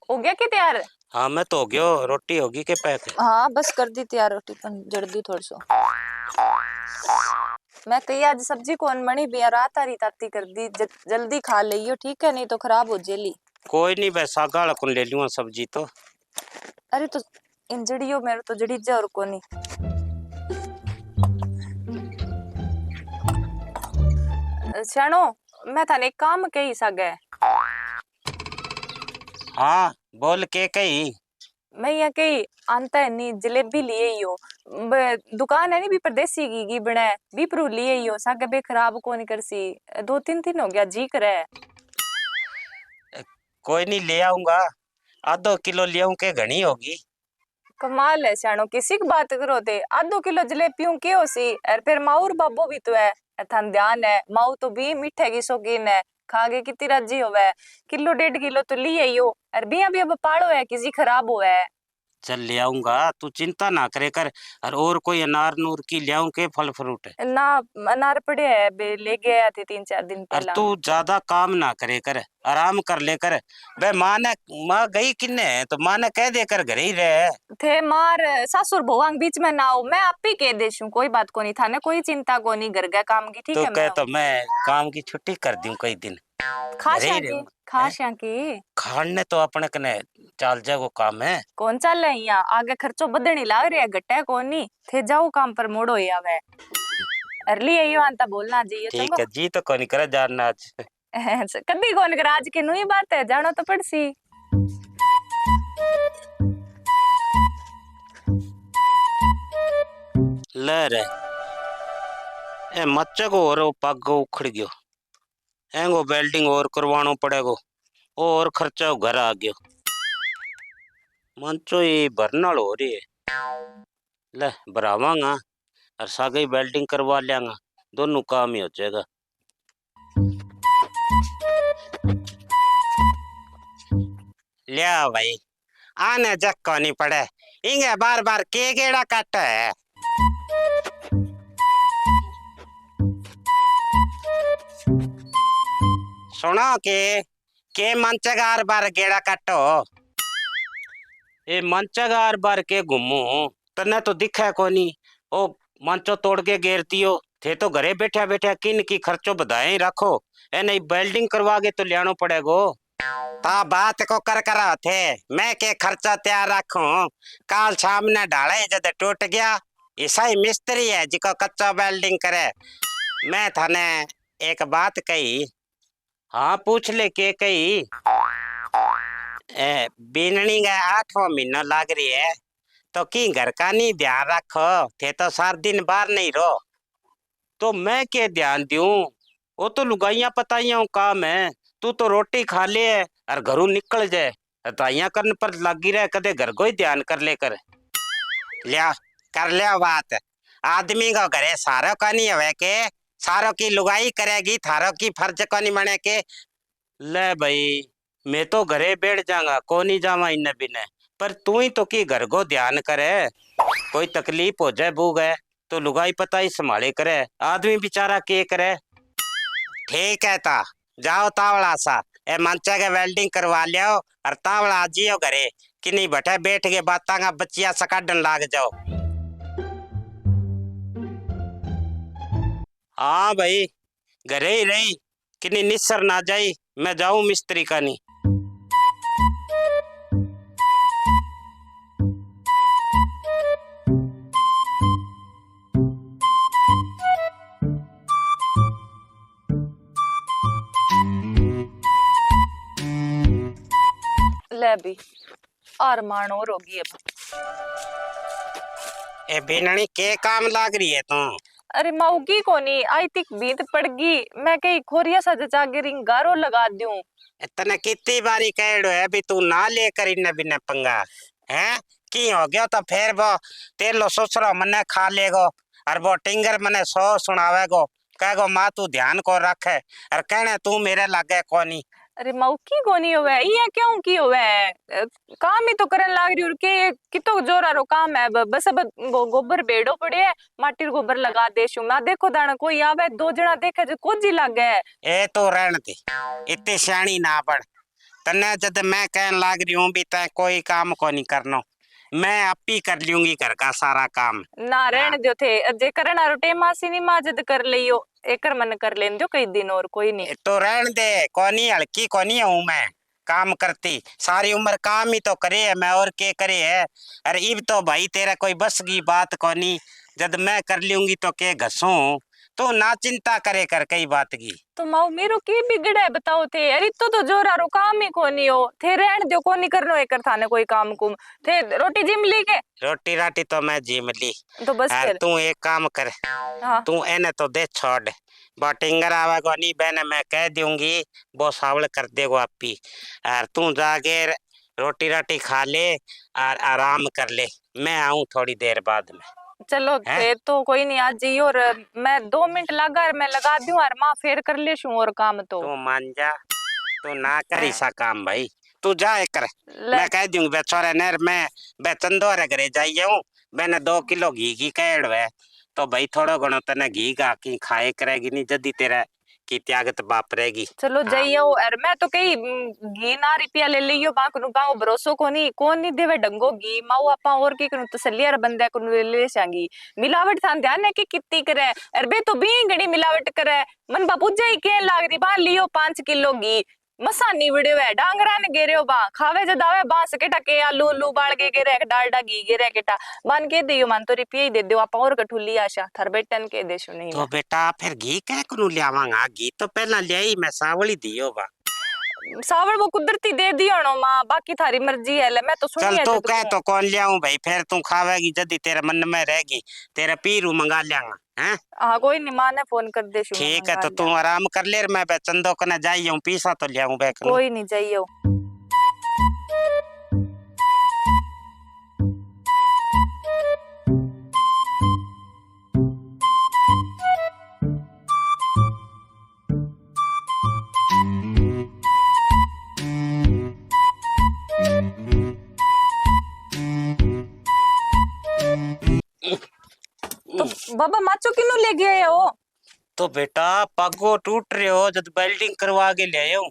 हो गया कि तैयार? हाँ मैं तो हो गया। रोटी होगी के पैक? हाँ बस कर दी तैयार रोटी, जड़ दी थोड़ी सो। मैं कही आज सब्जी कौन बनी भी रात आ रही ताती कर दी, जल्दी खा लियो ठीक है, नहीं तो खराब हो जेली। कोई नहीं वैसा गाल कौन ले लूंगा सब्जी तो। अरे तो इन जड़ियो मेरे तो जड़ी जा और कोनी। श्यानो मैं थाने एक काम कही सके। हाँ बोल के कही। मैं यहाँ कही आंता है नी जलेबी लिए ही हो, दुकान है नी भी परदेसी की बने भी परू लिए ही हो सागे बे खराब को नहीं करसी, 2-3 दिन हो गया जी करे। कोई नहीं ले आऊंगा, आधो किलो ले आऊं के घनी होगी। कमाल है श्यानो, किसी की बात करो थे आधो किलो जलेबियों के हो सी। और फिर माऊर बाबू भी तो है, थान ध्यान है माऊ तो भी मीठे की शौकीन है, खागे कितनी राजी होवे, किलो 1.5 किलो तो लिए ही हो। और भी अभी अब पाड़ो है किसी खराब हो है। चल ले आऊंगा तू चिंता ना करे कर। और कोई अनार नूर की ले आऊं के फल फ्रूट? ना अनार पड़े है बे, ले गया थे 3-4 दिन और पहला। तू ज्यादा काम ना करे कर, आराम कर ले कर। बे माँ गई किन्ने तो माँ ने कह दे कर घर ही रहे थे मार सासुर भोवांग बीच में ना हो, मैं आप ही कह देशू कोई बात को नहीं, था ना कोई चिंता को नहीं, घर गए काम की ठीक तो है। कह तो मैं काम की छुट्टी कर दूं कई दिन, खास घर ही यहाँ की, रहूं। खास यहाँ की खाने तो अपने कने चाल जागो काम है। कौन चल है यहाँ आगे खर्चो बदनी लाग रही है, घटा कौन नहीं थे जाओ काम पर मोड़ो या वे अर्ली यही आंता बोलना जी ठीक चंगो। है जी तो कौन करे जानना आज। कभी कौन कर आज के नुई बात है, जानो तो पड़सी। ले रे ए मच्चा को और पग उखड़ गयो, एंगो वेल्डिंग और करवानो पड़ेगो, और खर्चा घर आ गयो। मंचो ये भरनाल हो रही है, ले भरावांगा और सागे वेल्डिंग करवा लियांगा, दोनों काम ही हो जाएगा। लिया भाई आने जक को नहीं पड़े, इंगे बार बार के गेड़ा काट है। सुनो के मंचगार बार गेड़ा काटो, ए मंचगार बार के घूमू तने तो दिखा कोनी। ओ मंचो तोड़ के घेरती हो थे तो घरे बैठा बैठा किन की खर्चो बधाए ही रखो, ए नहीं वेल्डिंग करवा के तो लियानो पड़ेगो। ता बात को कर करा थे मैं के खर्चा तैयार रखूं, काल शाम ने ढाले जद टूट गया, ऐसा ही मिस्त्री है जिको कच्चा वेल्डिंग करे। मैं थाने एक बात कही। हाँ पूछ ले के कही। बीननी का 8वां महीना लाग रही है तो की घर का नहीं ध्यान रखो, थे तो 7 दिन बाहर नहीं रहो। तो मैं के ध्यान दूं, वो तो लुगाइया पताइया काम है, तू तो रोटी खा ले और घरों निकल जाए, ताइया करने पर लगी रहे, कदे घर को ही ध्यान कर ले कर लिया कर लिया बात। आदमी को घरे सारो का नहीं हवे के सारो की लुगाई करेगी, थारो की फर्ज को नहीं बने के। ले भाई मैं तो घरे बैठ जाऊंगा, को नहीं जावा इन बिने, पर तू ही तो की घर को ध्यान करे, कोई तकलीफ हो जाए बू गए तो लुगाई पता ही संभाले करे, आदमी बेचारा के करे। ठीक है ता जाओ तावड़ा सा ए मंचा के वेल्डिंग करवा लियो और तावड़ा आ जियो घरे, कि नहीं बैठे बैठ के बातां का बच्चिया सकाडन लाग जाओ। हाँ भाई घरे ही रही कि नहीं निस्सर ना जाई, मैं जाऊं मिस्त्री का नहीं। ले भी और मान और होगी अब। ए बेननी के काम लाग रही है तू? अरे मऊगी कोनी आई तिक बीत पड़गी, मैं कही खोरिया सा जागे रिंग गारो लगा दूं। इतने कितनी बारी कह है भी तू ना लेकर इन बिना पंगा है की हो गया, तो फिर वो तेलो ससुरो मने खा लेगो और वो टिंगर मने 100 सुनावेगो, कहेगो माँ तू ध्यान को रखे और कहने तू मेरे लागे कोनी। अरे माऊ की कोनी होवे ये क्यों की होवे काम ही तो करन लाग रही और के कितो जोरा रो काम है बस अब गोबर बेड़ो पड़े है माटी रो गोबर लगा देशु मैं देखो दाना कोई आवे दो जना देखे जो कोजी लागे ए तो रहन दे इतनी सियाणी ना बन तने जद मैं कहन लाग रही हूँ भी तय कोई काम को नहीं करना मैं आप ही कर लूंगी घर का सारा काम। ना हाँ रहने दो थे जे करन आरो टेम आसी नी माजद कर लियो एकर मन कर लेन दो कई दिन और कोई नहीं तो रहन दे कोनी हल्की कोनी हूँ मैं काम करती सारी उम्र काम ही तो करे है मैं और के करे है। अरे इब तो भाई तेरा कोई बस की बात कोनी जद मैं कर लूंगी तो के घसूं तो ना चिंता करे कर कई बात की। तो माऊ मेरो की बिगड़ है बताओ थे अरे तो जोरा रो काम ही कोनी हो थे रहन दो कोनी करनो एकर थाने कोई काम कुम थे रोटी जिम ली के रोटी राटी तो मैं जिम ली। तो बस यार फिर तू एक काम कर हाँ तू एने तो दे छोड़ बटिंगर आवे को नहीं बहने मैं कह दूंगी वो सावल कर देगो आपी और तू जाके रोटी राटी खा ले और आराम कर ले मैं आऊं थोड़ी देर बाद में। चलो है थे तो कोई नहीं आज जी और मैं 2 मिनट लगा मैं लगा दूं और माँ फिर कर ले शू और काम तो तू मान जा तू ना कर ऐसा काम भाई तू जा कर ले मैं कह दूंगी बेचोरे नेर मैं बेचंदो रे घरे जाइए हूँ मैंने 2 किलो घी की कैड वे तो भाई थोड़ा घणो तने घी गा की खाए करेगी नहीं जदी तेरा की त्यागत बाप रहेगी। चलो हाँ जाइयो और मैं तो कई घी ना रुपया ले लियो बाक नु बाओ भरोसो कोनी नहीं देवे डंगो घी माऊ आपा और की कनु तसलियार बंदे को ले सांगी मिलावट थान ध्यान है कि कितनी करे अरे बे तो भी घड़ी मिलावट करे मन बापू जाई के लाग रही बा लियो 5 किलो घी मसा निवड़े वे डांगरा ने गेरे बा खावे जद आवे बांस केटा के आलू उलू बाल के गेरे डालडा घी गेरे केटा बन के दियो मन तो रुपया ही दे दो आपा और कठुली आशा थर बेटन के देशु नहीं तो बेटा फिर घी कह करू लियावांगा घी तो पहला लियाई मैं सावली दियो बा सावल वो कुदरती दे दियो नो माँ बाकी थारी मर्जी है ले मैं तो सुनी चल है तू जद कह को तो कौन लियाऊं भाई फिर तू खावेगी जदी तेरे मन में रहेगी तेरा पीरू मंगा लियांगा हैं। हाँ कोई नहीं माँ ने फोन कर दे शुभ ठीक है मंगा तो तू लिया आराम कर ले मैं चंदो कने जाई हूं पीसा तो लियाऊं बैक नु। कोई नहीं चाहिए तो बाबा माचो किनु ले गया हो तो बेटा पगो टूट रहे हो जब वेल्डिंग करवा के ले आयो।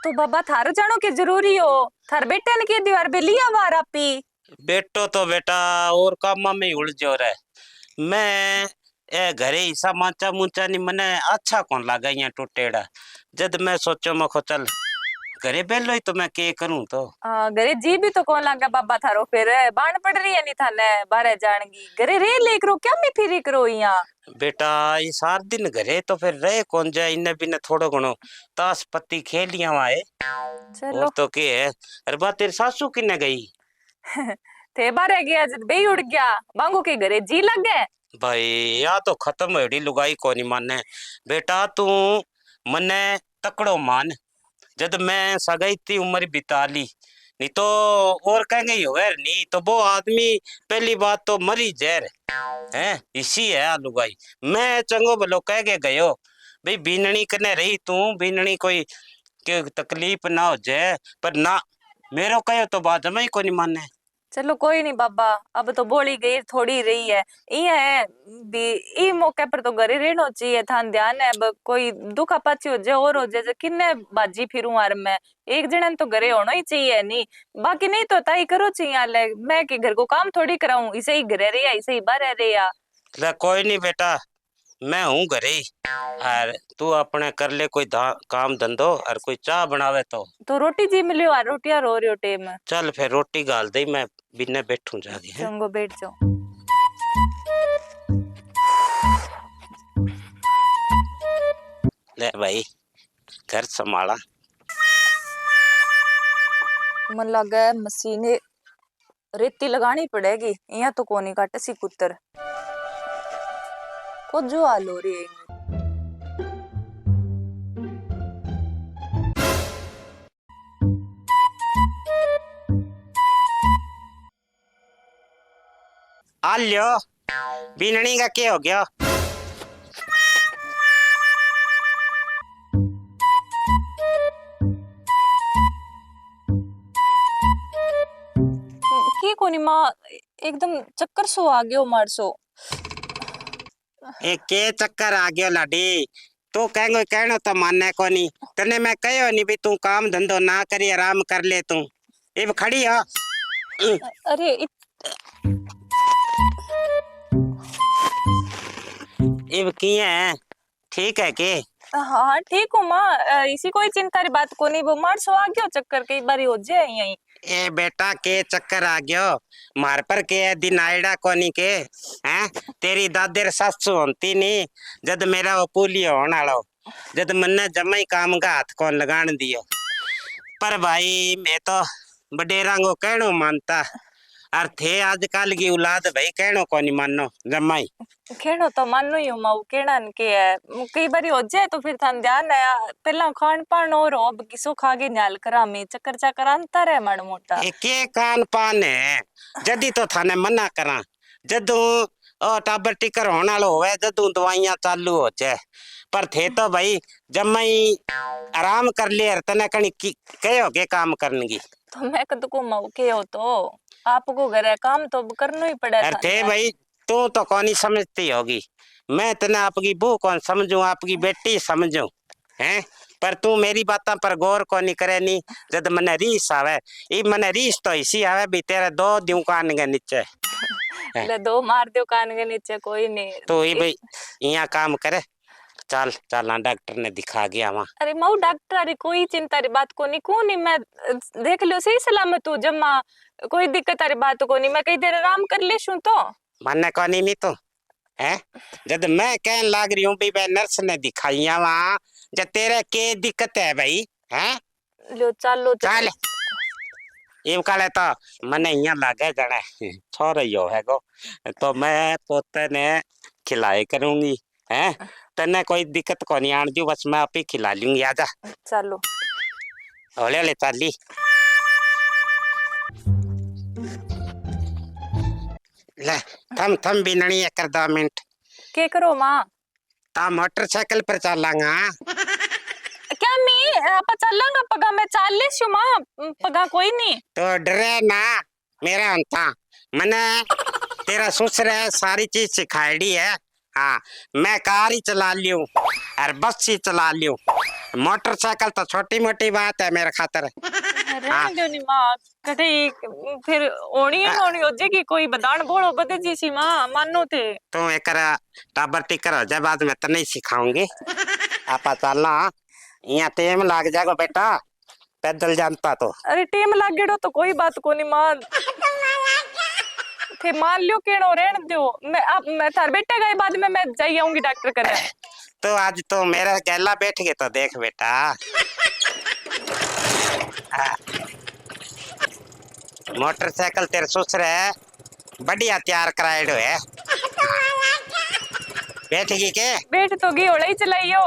तो बाबा थारो जानो के जरूरी हो थार बेटे ने के दीवार पे लिया वार आपी बेटो तो बेटा और काम में ही उलझो रहे मैं ए घरे हिस्सा माचा मुचा नहीं मने अच्छा कौन लगा यहाँ टूटेड़ा जद मैं सोचो मखो चल घरे बेलो ही तो मैं के करूं तो घरे जी भी तो कौन लागा बाबा थारो फिर बाण पड़ रही है नहीं थाने बारे जानगी घरे रे ले करो क्या मैं फिरी करो यहाँ बेटा ये सार दिन घरे तो फिर रहे कौन जाए इन्हें भी न थोड़ो घणो ताश पत्ती खेलिया वाए चलो और तो के है अरे बात तेरी सासू किने गई थे बारे गया जब बे उड़ गया बांगो के घरे जी लग गए भाई या तो खत्म होड़ी लुगाई कोनी माने बेटा तू मने तकड़ो मान जब मैं सगाई थी उम्र बिताली नहीं तो और कहेंगे ही होवे नहीं तो वो आदमी पहली बात तो मरी जहर है इसी है लुगाई मैं चंगो भलो कह के गयो भाई बीननी कने रही तू बीननी कोई के तकलीफ ना हो जाए पर ना मेरो कहो तो बात जमा ही को नहीं माने। चलो कोई नहीं बाबा अब तो बोली गई थोड़ी रही है ये है भी ई मौके पर तो घरे रहना चाहिए थान ध्यान है अब कोई दुखा पाची हो जाए और हो जाए किन्ने बाजी फिरूं आर मैं एक जन तो घरे होना ही चाहिए नहीं बाकी नहीं तो ताई करो चाहिए ले मैं के घर को काम थोड़ी कराऊं इसे ही घरे रहे इसे ही बाहर रहे या ले कोई नहीं बेटा मैं हूँ घरे ही और तू अपने कर ले कोई काम धंधो और कोई चाय बनावे तो रोटी जी मिलियो आ रोटियां रो रही हो टेम चल फिर रोटी गाल दे मैं बिना बैठूं जाके हैं। चंगो बैठ जाओ ले भाई घर संभाला मन लगा मशीन रेती लगानी पड़ेगी यहाँ तो कोनी काटे सी कुतर को जो हाल हो रही है आ लियो बीननी का क्या हो गया एकदम चक्कर सो आ गयो मार सो। ए के चक्कर आ गयो लाडी तू कहेंगे कहनो तो माने कोनी तने मैं कहो नहीं भी तू काम धंधो ना करी आराम कर ले तू इब खड़ी हो अरे इब किए है ठीक है के हाँ ठीक हूँ माँ, इसी कोई चिंता री बात को नहीं, वो मार सो आ गयो चक्कर कई बारी हो जाए यही। ए बेटा के चक्कर आ गयो मार पर के दिन आयडा कोनी के हैं तेरी दादेर सासू होती नी जद मेरा वो पोलियो होने वालो जद मन्ने जमाई काम का हाथ कौन लगान दियो पर भाई मैं तो बडेरा को कहनो मानता और थे आजकल की औलाद भाई कहनो कोनी मानो जमाई कहनो तो मानो ही हूँ माँ, कहना के है कई बारी हो जाए तो फिर थान ध्यान है पहला खान पान और अब किसो खा के न्याल करा में चक्कर चक्कर अंतर है माड़ा मोटा। के कान पान है जदी तो थाने मना करा जदू ओ टाबर टिकर होने वालो होवे जदू दवाइयां चालू हो जाए पर थे तो भाई जमाई आराम कर ले तने कणी कहो के काम करने की तो मैं कद को माँ के हो तो आपको घर है काम तो करना ही पड़ा अरे थे भाई तू तो कौन समझती होगी मैं तने आपकी बहू कौन समझू आपकी बेटी समझू हैं पर तू मेरी बातों पर गौर को नहीं करे नी जद मने रीस आवे ई मने रीस तो इसी आवे भी तेरे दो दिउ कान के नीचे ले दो मार दो कान के नीचे कोई नहीं तो ये भाई यहाँ काम करे चल चल डॉक्टर ने दिखा गया वहाँ अरे माऊ डॉक्टर अरे कोई चिंता री बात को नहीं कौन नहीं मैं देख लियो सही सलामत हूँ जम्मा कोई दिक्कत अरे बात को नहीं मैं कई देर आराम कर ले शू तो मन्ने को नहीं तो है जद मैं कहन लाग रही हूँ भी मैं नर्स ने दिखाई वहाँ जब तेरे के दिक्कत है भाई हैं लो चलो चल ये काले तो मने यहाँ लागे जने छोड़ यो है गो तो मैं पोते ने खिलाए करूंगी हैं तने कोई दिक्कत को नहीं आन दू बस मैं आप ही खिला लूंगी आजा चलो हौले हौले चाली ले थम भी नहीं कर 2 मिनट के करो माँ ता मोटरसाइकिल पर चलांगा क्या मैं आप चलांगा पगा मैं चाल ले शू माँ पगा कोई नहीं तो डरे ना मेरा अंता मने तेरा ससुर है सारी चीज सिखाई है हाँ मैं कार ही चला लियूं और बस ही चला लियूं मोटरसाइकिल तो छोटी मोटी बात है मेरे खातर रहने दो नी माँ कटे फिर ओणी हो जाएगी कोई बदान बोलो बदे जी सी माँ मानो थे तो एक टाबर टिकर हो जाए बाद में तो नहीं सिखाऊंगी आपा चलना यहाँ टाइम लाग जाएगा बेटा पैदल जानता तो अरे टेम लागेड़ो तो कोई बात को नहीं माँ थे मान लियो केड़ो रहने दो मैं थार बेटे गए बाद में मैं जाई आऊंगी डॉक्टर करे तो आज तो मेरा गैला बैठ गए तो देख बेटा मोटरसाइकिल तेरे ससुर है बढ़िया तैयार कराएड़ो है बैठ गई के बैठ तो गई ओला ही चलाइयो